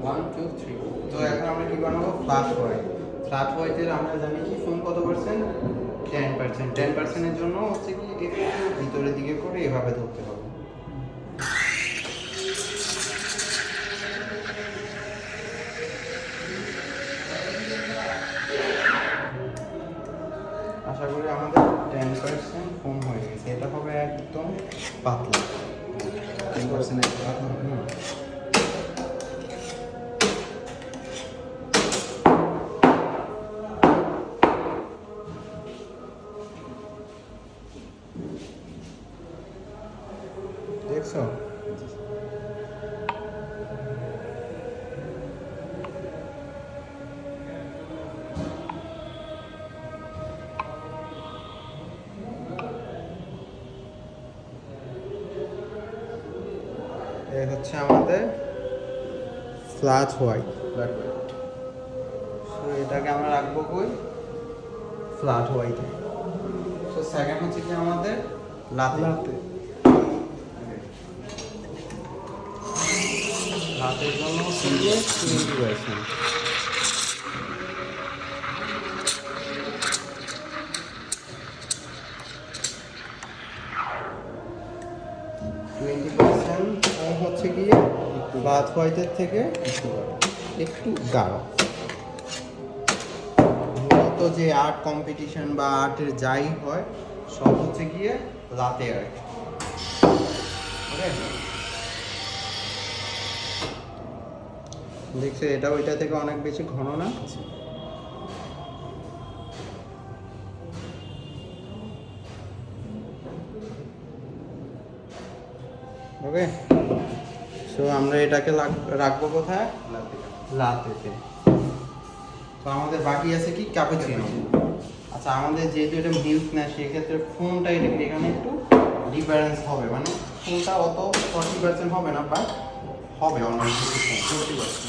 1 2 3 তো এখন আমরা কি বানাবো ফ্ল্যাট হোয়াইট ফ্ল্যাট হোয়াইটের আমরা জানি কি ফোম কত পার্সেন্ট 10% এর জন্য হচ্ছে কি একটু ভিতরের দিকে করে এভাবে ধরতে হবে আশা করি আমাদের 10% ফোম হয়ে গেছে এটা হবে একদম পাতলা 10% পাতলা দেখছো এই হচ্ছে আমাদের ফ্ল্যাট হোয়াইট সো এটাকে আমরা রাখবো কই ফ্ল্যাট হোয়াইটে সো সেকেন্ড হচ্ছে কি আমাদের লাতে লাতের জন্য হচ্ছে 20%। হচ্ছে গিয়ে ফ্ল্যাট হোয়াইটের থেকে একটু গাঢ় মূলত যে আর্ট কম্পিটিশন বা আর্টের যাই হয় সব হচ্ছে গিয়ে লাতে আর্ট দেখছে এটা ওইটা থেকে অনেক বেশি ঘন না ওকে সো আমরা এটাকে রাখবো কোথায় লাতেতে তো আমাদের বাকি আছে কি ক্যাপুচিনো আচ্ছা আমাদের যেহেতু এটা মিল্ক না সেক্ষেত্রে ফোমটা এখানে একটু ডিফারেন্স হবে মানে ফোমটা অত 40% হবে না বাট হবে অলমোস্ট 40%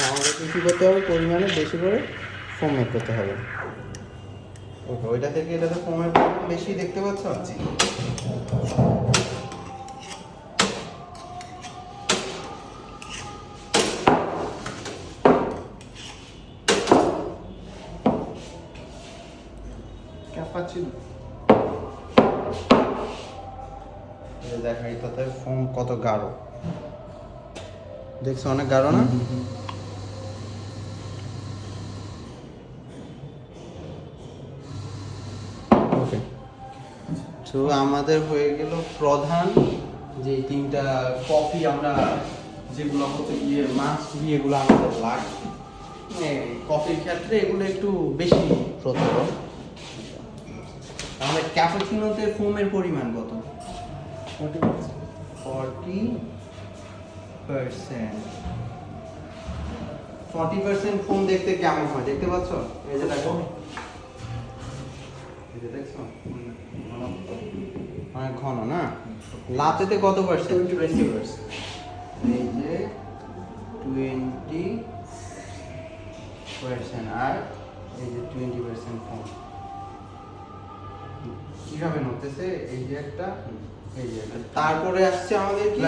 আমাদের কিছু করতে হবে পরিমাণে বেশি করে ফোম মেক করতে হবে ওকে ওইটা থেকে এটাতে ফোমের পরিমাণ বেশি দেখতে পাচ্ছ দেখা এটাতে ফোম কত গাঢ় দেখছো অনেক গাঢ় না ওকে তো আমাদের হয়ে গেল প্রধান যে তিনটা কফি আমরা যেগুলো হচ্ছে গিয়ে মাছ দিয়ে এগুলো আমাদের লাগে কফির ক্ষেত্রে এগুলো একটু বেশি প্রচলন তাহলে ক্যাপুচিনোতে ফোমের পরিমাণ কত 40% ফোম দেখতে কেমন হয় দেখতে পাচ্ছ এই যে দেখো এই যে দেখছো অনেক ঘন না লাতেতে কত পার্সেন্ট 20% এই যে 20% আর এই যে 20% ফোম কিভাবে নড়তেছে এই যে একটা এই যে তারপরে আসছে আমাদের কি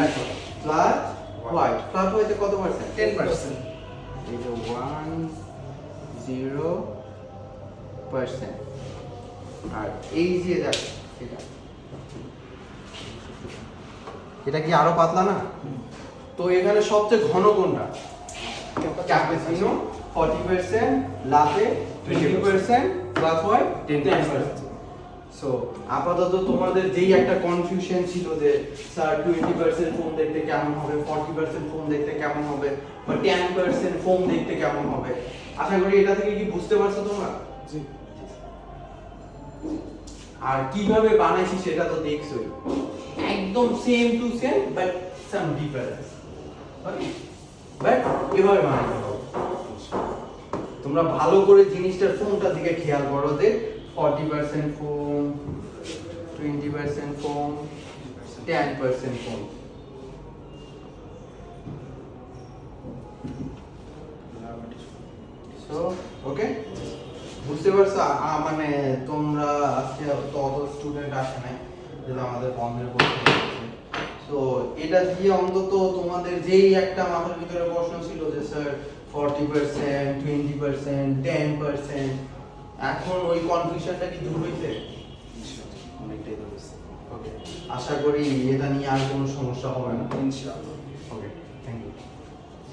ফ্ল্যাট হোয়াইট ফ্ল্যাট হোয়াইটে কত পার্সেন্ট 10% এই যে 10% আর এই যে দেখো এটা কি আরো পাতলা না তো এখানে সবচেয়ে ঘন কোনটা ক্যাপুচিনো 40% লাতে 20% ফ্ল্যাট হোয়াইট 10% সো আপাতত তোমাদের যেই একটা কনফিউশন ছিল যে স্যার 20% ফোম দেখতে কেমন হবে 40% ফোম দেখতে কেমন হবে বা 10% ফোম দেখতে কেমন হবে আশা করি এটা থেকে কি বুঝতে পারছো তোমরা জি আর কিভাবে বানাইছি সেটা তো দেখছোই একদম same to same but some difference okay but কিভাবে বানাইতে হবে তোমরা ভালো করে জিনিসটার ফোমটার দিকে খেয়াল করো যে 40% foam, 20% foam, 10% foam. So, okay? বুঝতে পারছো মানে তোমরা আজকে তো অত স্টুডেন্ট আসে নাই যেটা আমাদের বন্ধের পরীক্ষা তো এটা দিয়ে অন্তত তোমাদের যেই একটা মাথার ভিতরে প্রশ্ন ছিল যে স্যার 40%, 20%, 10%, এখন ওই কনফিউশনটা কি দূর হয়েছে? অনেকটাই ধরেছে। ওকে, আশা করি এটা নিয়ে আর কোনো সমস্যা হবে না। ইনশাআল্লাহ।